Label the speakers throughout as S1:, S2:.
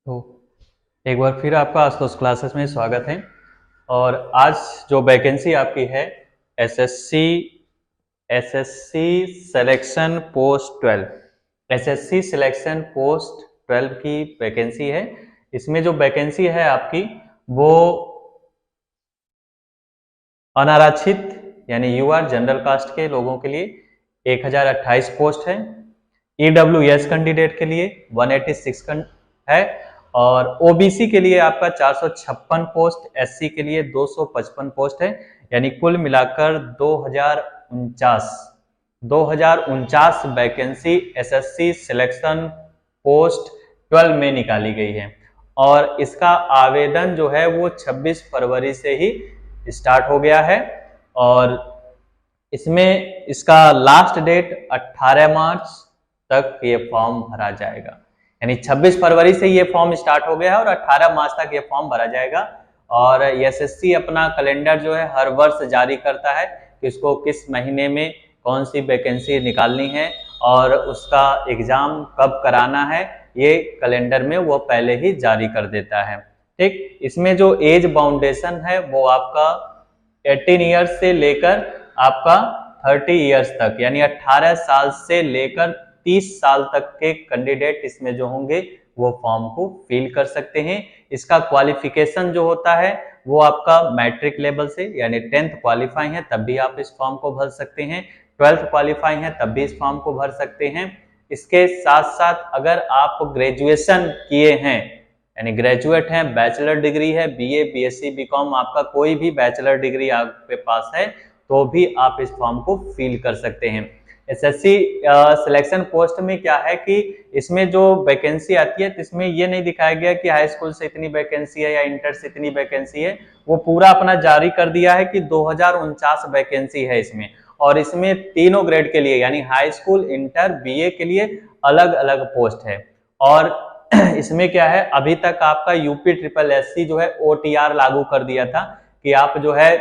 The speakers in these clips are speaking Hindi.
S1: तो एक बार फिर आपका आशुतोष क्लासेस में स्वागत है। और आज जो वैकेंसी आपकी है SSC selection post 12 SSC selection post 12 की वैकेंसी है। इसमें जो वैकेंसी है आपकी वो अनारक्षित यानी यूआर जनरल कास्ट के लोगों के लिए 1028 पोस्ट है। ईडब्ल्यूएस कैंडिडेट के लिए 186 है और ओबीसी के लिए आपका 456 पोस्ट, एससी के लिए 255 पोस्ट है। यानी कुल मिलाकर 2049 वैकेंसी एसएससी सिलेक्शन पोस्ट 12 में निकाली गई है। और इसका आवेदन जो है वो 26 फरवरी से ही स्टार्ट हो गया है और इसमें इसका लास्ट डेट 18 मार्च तक ये फॉर्म भरा जाएगा। यानी 26 फरवरी से ये फॉर्म स्टार्ट हो गया है और 18 मार्च तक ये फॉर्म भरा जाएगा। और एसएससी अपना कैलेंडर जो है हर वर्ष जारी करता है कि इसको किस महीने में कौन सी वैकेंसी निकालनी है और उसका एग्जाम कब कराना है, ये कैलेंडर में वो पहले ही जारी कर देता है। ठीक, इसमें जो एज बाउंडेशन है वो आपका 18 ईयर्स से लेकर आपका 30 ईयर्स तक, यानी 18 साल से लेकर 30 साल तक के कैंडिडेट इसमें जो होंगे वो फॉर्म को फिल कर सकते हैं। इसका क्वालिफिकेशन जो होता है वो आपका मैट्रिक लेवल से यानी 10th क्वालिफाई है तब भी आप इस फॉर्म को भर सकते हैं, 12th क्वालिफाई है तब भी इस फॉर्म को भर सकते हैं। इसके साथ साथ अगर आप ग्रेजुएशन किए हैं यानी ग्रेजुएट हैं, बैचलर डिग्री है, बीए, बीएससी, बीकॉम, आपका कोई भी बैचलर डिग्री आपके पास है तो भी आप इस फॉर्म को फिल कर सकते हैं। एसएससी सिलेक्शन पोस्ट में क्या है कि इसमें जो वैकेंसी आती है तो इसमें ये नहीं दिखाया गया कि हाई स्कूल से इतनी वैकेंसी है या इंटर से इतनी वैकेंसी है। वो पूरा अपना जारी कर दिया है कि 2049 वैकेंसी है इसमें। और इसमें तीनों ग्रेड के लिए यानी हाई स्कूल, इंटर, बीए के लिए अलग अलग पोस्ट है। और इसमें क्या है, अभी तक आपका यूपी ट्रिपल एससी जो है ओटीआर लागू कर दिया था कि आप जो है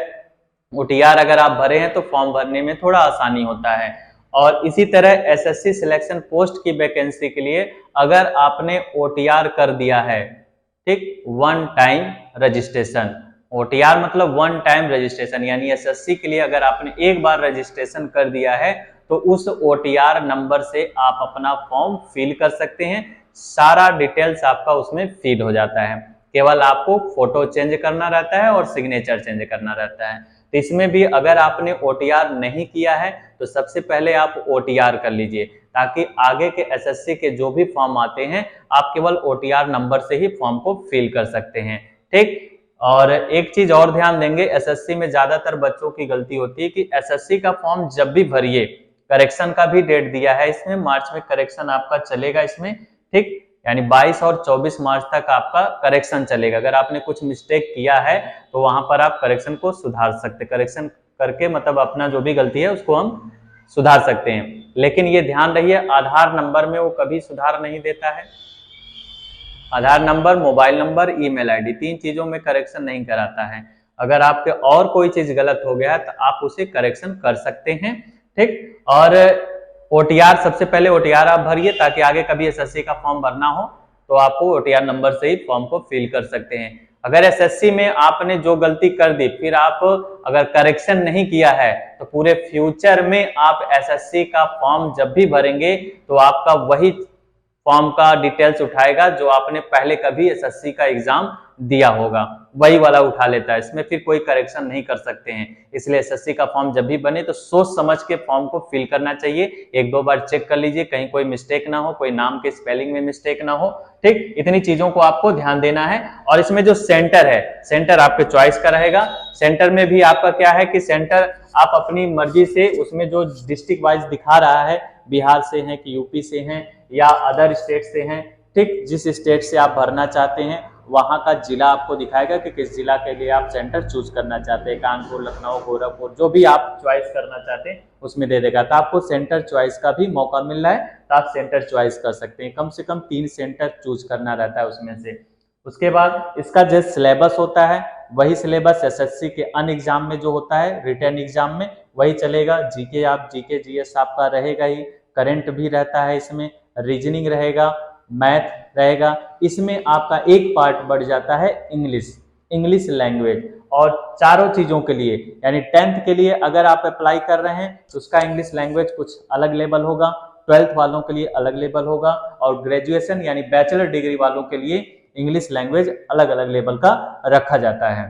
S1: ओटीआर अगर आप भरे हैं तो फॉर्म भरने में थोड़ा आसानी होता है। और इसी तरह एसएससी सिलेक्शन पोस्ट की वैकेंसी के लिए अगर आपने ओटीआर कर दिया है, ठीक, वन टाइम रजिस्ट्रेशन, ओटीआर मतलब वन टाइम रजिस्ट्रेशन, यानी एसएससी के लिए अगर आपने एक बार रजिस्ट्रेशन कर दिया है तो उस ओटीआर नंबर से आप अपना फॉर्म फिल कर सकते हैं। सारा डिटेल्स आपका उसमें फीड हो जाता है, केवल आपको फोटो चेंज करना रहता है और सिग्नेचर चेंज करना रहता है। तो इसमें भी अगर आपने ओटीआर नहीं किया है तो सबसे पहले आप ओटीआर कर लीजिए ताकि आगे के एसएससी के जो भी फॉर्म आते हैं आप केवल ओटीआर नंबर से ही फॉर्म को फिल कर सकते हैं। ठीक, और एक चीज और ध्यान देंगे, एसएससी में ज्यादातर बच्चों की गलती होती है कि एसएससी का फॉर्म जब भी भरिए, करेक्शन का भी डेट दिया है इसमें, मार्च में करेक्शन आपका चलेगा इसमें, ठीक, यानी 22 और 24 मार्च तक आपका करेक्शन चलेगा। अगर आपने कुछ मिस्टेक किया है तो वहां पर आप करेक्शन को सुधार सकते, करेक्शन करके मतलब अपना जो भी गलती है उसको हम सुधार सकते हैं। लेकिन ये ध्यान रहिए आधार नंबर में वो कभी सुधार नहीं देता है। Aadhaar number, mobile number, email ID, तीन चीजों में करेक्शन नहीं कराता है। अगर आपके और कोई चीज गलत हो गया है तो आप उसे करेक्शन कर सकते हैं। ठीक, और ओटीआर सबसे पहले ओटीआर आप भरिए ताकि आगे कभी एसएससी का फॉर्म भरना हो तो आपको ओटीआर नंबर से ही फॉर्म को फिल कर सकते हैं। अगर एसएससी में आपने जो गलती कर दी फिर आप अगर करेक्शन नहीं किया है तो पूरे फ्यूचर में आप एसएससी का फॉर्म जब भी भरेंगे तो आपका वही फॉर्म का डिटेल्स उठाएगा जो आपने पहले कभी एसएससी का एग्जाम दिया होगा, वही वाला उठा लेता है। इसमें फिर कोई करेक्शन नहीं कर सकते हैं। इसलिए एसएससी का फॉर्म जब भी बने तो सोच समझ के फॉर्म को फिल करना चाहिए। एक दो बार चेक कर लीजिए कहीं कोई मिस्टेक ना हो, कोई नाम के स्पेलिंग में मिस्टेक ना हो। ठीक, इतनी चीजों को आपको ध्यान देना है। और इसमें जो सेंटर है, सेंटर आपके चॉइस का रहेगा। सेंटर में भी आपका क्या है कि सेंटर आप अपनी मर्जी से, उसमें जो डिस्ट्रिक्ट वाइज दिखा रहा है, बिहार से हैं कि यूपी से हैं या अदर स्टेट से हैं, ठीक, जिस स्टेट से आप भरना चाहते हैं वहां का जिला आपको दिखाएगा कि किस जिला के लिए आप सेंटर चूज करना चाहते हैं, कानपुर, लखनऊ, गोरखपुर, जो भी आप चॉइस करना चाहते हैं उसमें दे देगा। तो आपको सेंटर चॉइस का भी मौका मिल रहा है तो आप सेंटर चॉइस कर सकते हैं। कम से कम 3 सेंटर चूज करना रहता है उसमें से। उसके बाद इसका जो सिलेबस होता है वही सिलेबस एसएससी के अन्य एग्जाम में जो होता है, रिटर्न एग्जाम में वही चलेगा। जीके जीएस आपका रहेगा ही, करंट भी रहता है इसमें, रीजनिंग रहेगा, मैथ रहेगा। इसमें आपका एक पार्ट बढ़ जाता है इंग्लिश लैंग्वेज, और चारों चीजों के लिए यानी 10th के लिए अगर आप अप्लाई कर रहे हैं तो उसका इंग्लिश लैंग्वेज कुछ अलग लेवल होगा, 12th वालों के लिए अलग लेवल होगा, और ग्रेजुएशन यानी बैचलर डिग्री वालों के लिए इंग्लिश लैंग्वेज अलग अलग लेवल का रखा जाता है।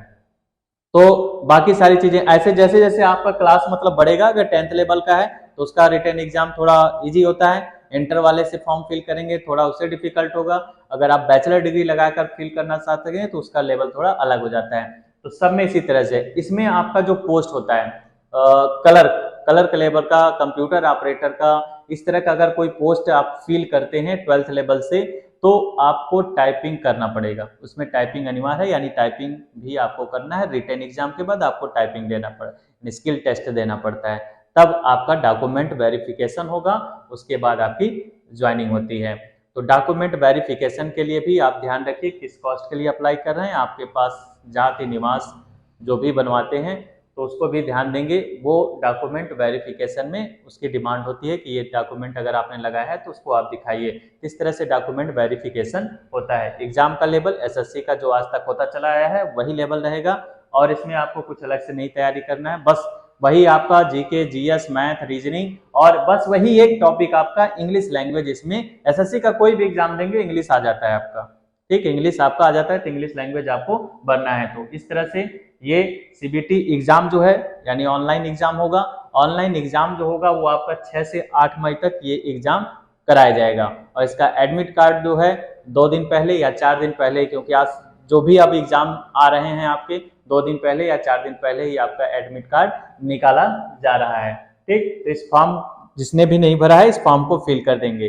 S1: तो बाकी सारी चीजें ऐसे जैसे जैसे आपका क्लास मतलब बढ़ेगा, अगर 10th लेवल का है तो उसका रिटन एग्जाम थोड़ा इजी होता है, इंटर वाले से फॉर्म फिल करेंगे थोड़ा उससे डिफिकल्ट होगा, अगर आप बैचलर डिग्री लगाकर फिल करना चाहते हैं तो उसका लेवल थोड़ा अलग हो जाता है। तो सब में इसी तरह से इसमें आपका जो पोस्ट होता है क्लर्क लेवल का, कंप्यूटर ऑपरेटर का, इस तरह का अगर कोई पोस्ट आप फिल करते हैं 12th लेवल से तो आपको टाइपिंग करना पड़ेगा, उसमें टाइपिंग अनिवार्य है, यानी टाइपिंग भी आपको करना है। रिटन एग्जाम के बाद आपको टाइपिंग देना पड़ेगा, स्किल टेस्ट देना पड़ता है, तब आपका डॉक्यूमेंट वेरिफिकेशन होगा, उसके बाद आपकी ज्वाइनिंग होती है। तो डॉक्यूमेंट वेरिफिकेशन के लिए भी आप ध्यान रखिए किस कॉस्ट के लिए अप्लाई कर रहे हैं, आपके पास जाति निवास जो भी बनवाते हैं तो उसको भी ध्यान देंगे। वो डॉक्यूमेंट वेरिफिकेशन में उसकी डिमांड होती है कि ये डॉक्यूमेंट अगर आपने लगाया है तो उसको आप दिखाइए। किस तरह से डॉक्यूमेंट वेरिफिकेशन होता है। एग्जाम का लेवल एसएससी का जो आज तक होता चला आया है वही लेवल रहेगा, और इसमें आपको कुछ अलग से नहीं तैयारी करना है, बस वही आपका जीके, जीएस, मैथ, रीजनिंग, और बस वही एक टॉपिक आपका इंग्लिश लैंग्वेज। इसमें एसएससी का कोई भी एग्जाम देंगे इंग्लिश आ जाता है आपका, ठीक है, इंग्लिश आपका आ जाता है तो इंग्लिश लैंग्वेज आपको बनना है। तो इस तरह से ये सीबीटी एग्जाम जो है यानी ऑनलाइन एग्जाम होगा। ऑनलाइन एग्जाम जो होगा वो आपका 6 से 8 मई तक ये एग्जाम कराया जाएगा, और इसका एडमिट कार्ड जो है 2 दिन पहले या 4 दिन पहले, क्योंकि आज जो भी अब एग्जाम आ रहे हैं आपके 2 दिन पहले या 4 दिन पहले ही आपका एडमिट कार्ड निकाला जा रहा है, ठीक। तो इस फॉर्म जिसने भी नहीं भरा है इस फॉर्म को फिल कर देंगे।